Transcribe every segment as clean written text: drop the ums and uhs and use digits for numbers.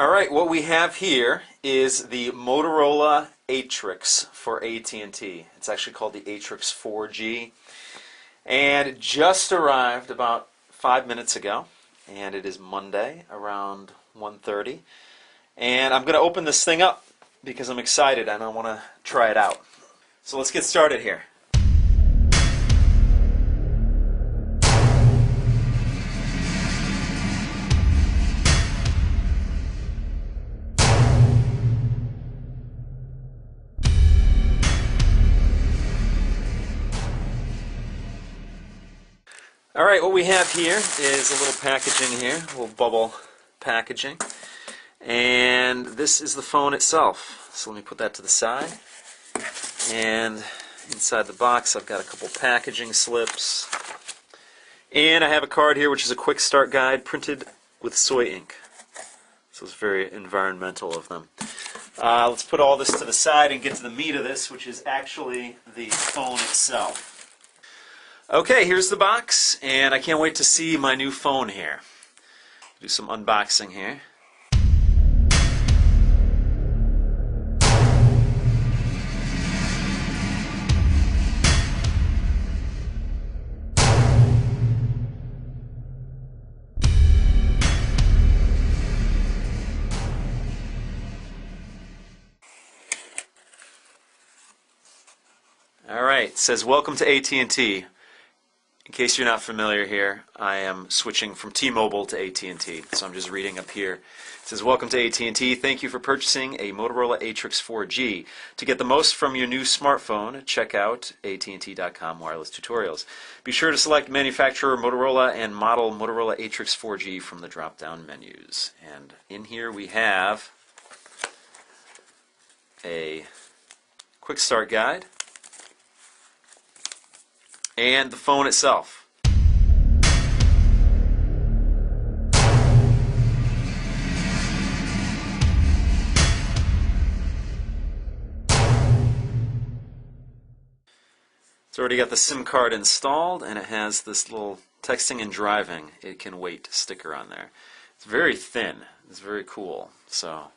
Alright, what we have here is the Motorola ATRIX for AT&T. It's actually called the ATRIX 4G. And it just arrived about 5 minutes ago. And it is Monday around 1:30. And I'm going to open this thing up because I'm excited and I want to try it out. So let's get started here. Alright, what we have here is a little packaging here, a little bubble packaging. And this is the phone itself. So let me put that to the side. And inside the box I've got a couple packaging slips. And I have a card here which is a quick start guide printed with soy ink. So it's very environmental of them. Let's put all this to the side and get to the meat of this, which is actually the phone itself. Okay, here's the box, and I can't wait to see my new phone here. Do some unboxing here. Alright, it says welcome to AT&T. In case you're not familiar here, I am switching from T-Mobile to AT&T, so I'm just reading up here. It says, welcome to AT&T. Thank you for purchasing a Motorola ATRIX 4G. To get the most from your new smartphone, check out AT&T.com wireless tutorials. Be sure to select manufacturer Motorola and model Motorola ATRIX 4G from the drop-down menus. And in here we have a quick start guide. And the phone itself. It's already got the SIM card installed, and it has this little texting and driving it can wait sticker on there. It's very thin. It's very cool. So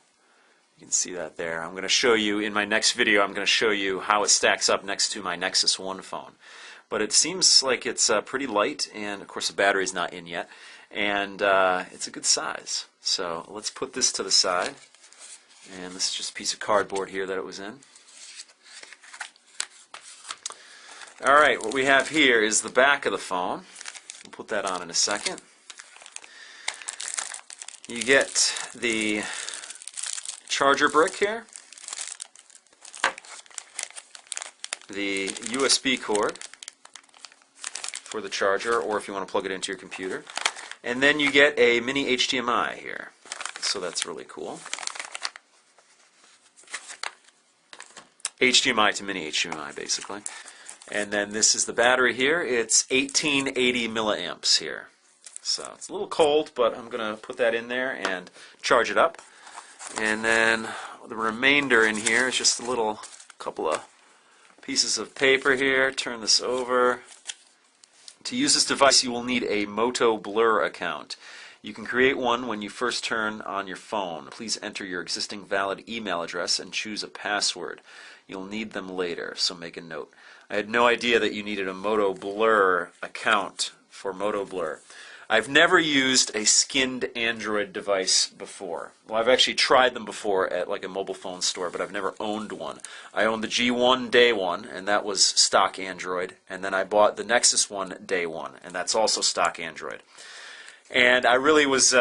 you can see that there. I'm going to show you in my next video, I'm going to show you how it stacks up next to my Nexus 1 phone. But it seems like it's pretty light, and of course the battery's not in yet, and it's a good size. So let's put this to the side, and this is just a piece of cardboard here that it was in. Alright, what we have here is the back of the phone. We'll put that on in a second. You get the charger brick here, the USB cord for the charger, or if you want to plug it into your computer. And then you get a mini HDMI here. So that's really cool. HDMI to mini HDMI, basically. And then this is the battery here. It's 1880 milliamps here. So it's a little cold, but I'm going to put that in there and charge it up. And then the remainder in here is just a couple of pieces of paper here. Turn this over. To use this device, you will need a Moto Blur account. You can create one when you first turn on your phone. Please enter your existing valid email address and choose a password. You'll need them later, so make a note. I had no idea that you needed a Moto Blur account for Moto Blur. I've never used a skinned Android device before. Well, I've actually tried them before at like a mobile phone store, but I've never owned one. I owned the G1 day one, and that was stock Android. And then I bought the Nexus one day one, and that's also stock Android. And I really was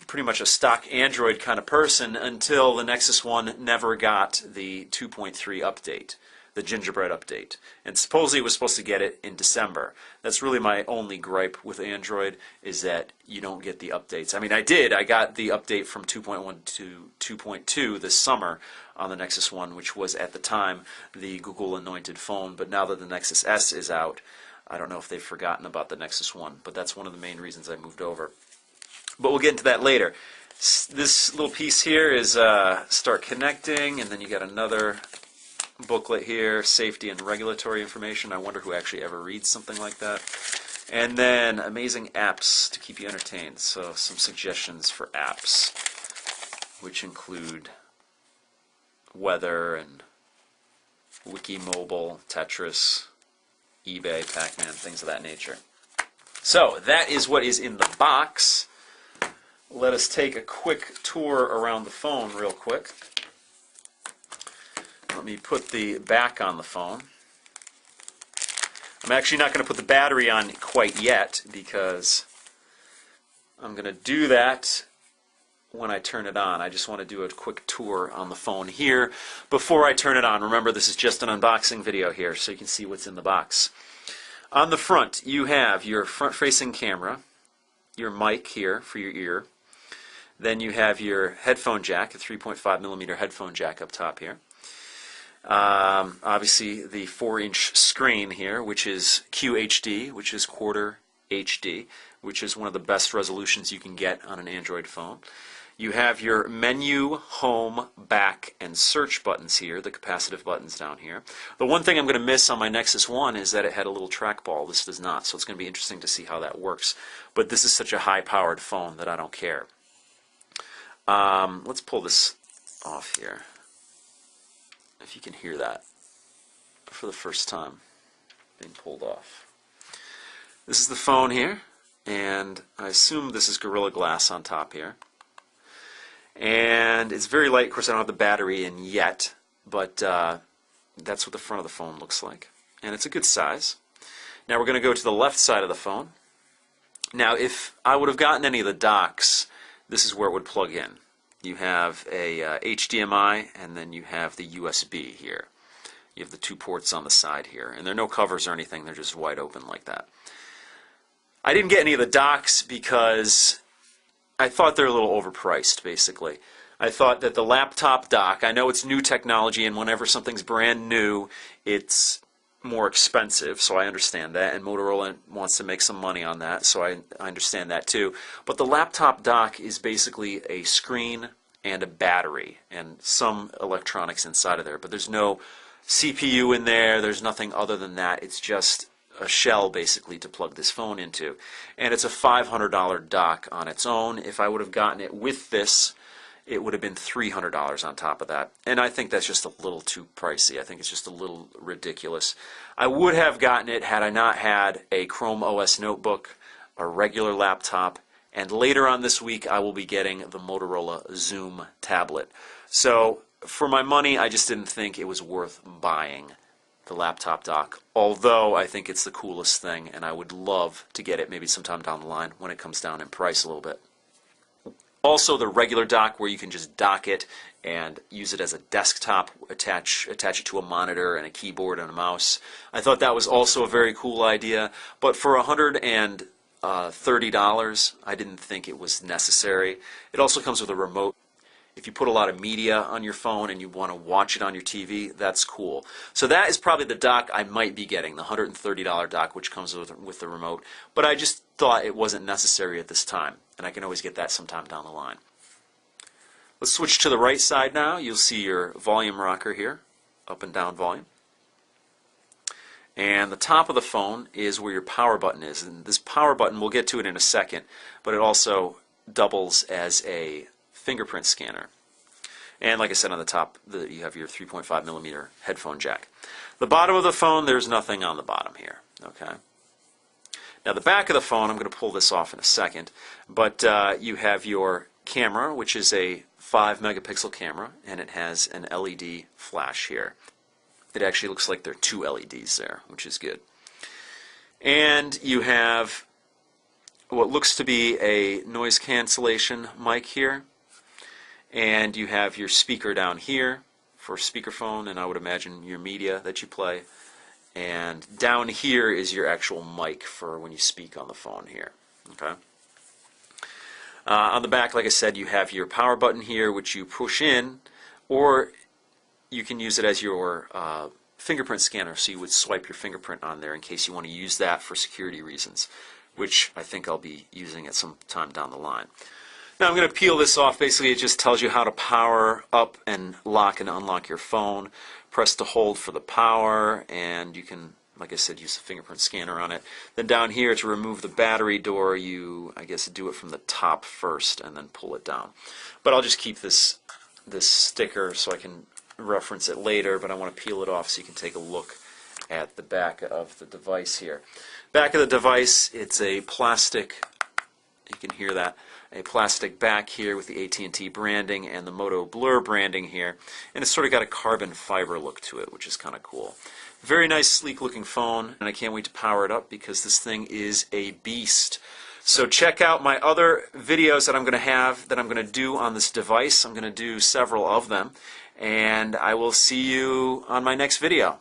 pretty much a stock Android kind of person until the Nexus one never got the 2.3 update. The gingerbread update, and supposedly it was supposed to get it in December. That's really my only gripe with Android, is that you don't get the updates. I mean, I got the update from 2.1 to 2.2 this summer on the Nexus 1, which was at the time the Google anointed phone, but now that the Nexus S is out, I don't know if they've forgotten about the Nexus 1, but that's one of the main reasons I moved over. But we'll get into that later. This little piece here is start connecting, and then you got another booklet here, safety and regulatory information. I wonder who actually ever reads something like that. And then amazing apps to keep you entertained. So some suggestions for apps. which include weather and Wikimobile, Tetris, eBay, Pac-Man, things of that nature. So that is what is in the box. Let us take a quick tour around the phone real quick. Let me put the back on the phone. I'm actually not going to put the battery on quite yet because I'm going to do that when I turn it on. I just want to do a quick tour on the phone here before I turn it on. Remember, this is just an unboxing video here, so you can see what's in the box. On the front, you have your front-facing camera, your mic here for your ear. Then you have your headphone jack, a 3.5mm headphone jack up top here. Obviously, the 4-inch screen here, which is QHD, which is quarter HD, which is one of the best resolutions you can get on an Android phone. You have your menu, home, back, and search buttons here, the capacitive buttons down here. The one thing I'm going to miss on my Nexus 1 is that it had a little trackball. This does not, so it's going to be interesting to see how that works. But this is such a high-powered phone that I don't care. Let's pull this off here, if you can hear that for the first time being pulled off. This is the phone here, and I assume this is Gorilla Glass on top here. And it's very light. Of course, I don't have the battery in yet, but that's what the front of the phone looks like. And it's a good size. Now we're going to go to the left side of the phone. Now, if I would have gotten any of the docks, this is where it would plug in. You have a HDMI, and then you have the USB here. You have the 2 ports on the side here. And there are no covers or anything. They're just wide open like that. I didn't get any of the docks because I thought they're a little overpriced, basically. I thought that the laptop dock, I know it's new technology, and whenever something's brand new, it's more expensive, so I understand that, and Motorola wants to make some money on that, so I understand that too. But the laptop dock is basically a screen and a battery, and some electronics inside of there, but there's no CPU in there, there's nothing other than that. It's just a shell basically to plug this phone into, and it's a $500 dock on its own. If I would have gotten it with this, it would have been $300 on top of that, and I think that's just a little too pricey. I think it's just a little ridiculous. I would have gotten it had I not had a Chrome OS notebook, a regular laptop, and later on this week I will be getting the Motorola Zoom tablet. So for my money, I just didn't think it was worth buying the laptop dock, although I think it's the coolest thing, and I would love to get it maybe sometime down the line when it comes down in price a little bit. Also, the regular dock where you can just dock it and use it as a desktop, attach it to a monitor and a keyboard and a mouse. I thought that was also a very cool idea, but for $130, I didn't think it was necessary. It also comes with a remote. If you put a lot of media on your phone and you want to watch it on your TV, that's cool. So that is probably the dock I might be getting, the $130 dock, which comes with the remote. But I just thought it wasn't necessary at this time, and I can always get that sometime down the line. Let's switch to the right side now. You'll see your volume rocker here, up and down volume. And the top of the phone is where your power button is. And this power button, we'll get to it in a second, but it also doubles as a fingerprint scanner. And like I said, on the top, you have your 3.5mm headphone jack. The bottom of the phone, there's nothing on the bottom here. Okay. Now the back of the phone, I'm going to pull this off in a second, but you have your camera, which is a 5-megapixel camera, and it has an LED flash here. It actually looks like there are 2 LEDs there, which is good. And you have what looks to be a noise cancellation mic here. And you have your speaker down here for speakerphone, and I would imagine your media that you play. And down here is your actual mic for when you speak on the phone here. Okay. On the back, like I said, you have your power button here, which you push in, or you can use it as your fingerprint scanner, so you would swipe your fingerprint on there in case you want to use that for security reasons, which I think I'll be using at some time down the line. Now I'm going to peel this off. Basically, it just tells you how to power up and lock and unlock your phone. Press to hold for the power, and you can like I said, use the fingerprint scanner on it. Then down here to remove the battery door, you, I guess, do it from the top first and then pull it down. But I'll just keep this sticker so I can reference it later, but I want to peel it off so you can take a look at the back of the device here. Back of the device, it's a plastic, you can hear that, a plastic back here with the AT&T branding and the Moto Blur branding here, and it's sort of got a carbon fiber look to it, which is kind of cool. Very nice, sleek looking phone, and I can't wait to power it up because this thing is a beast. So check out my other videos that I'm going to do on this device. I'm going to do several of them, and I will see you on my next video.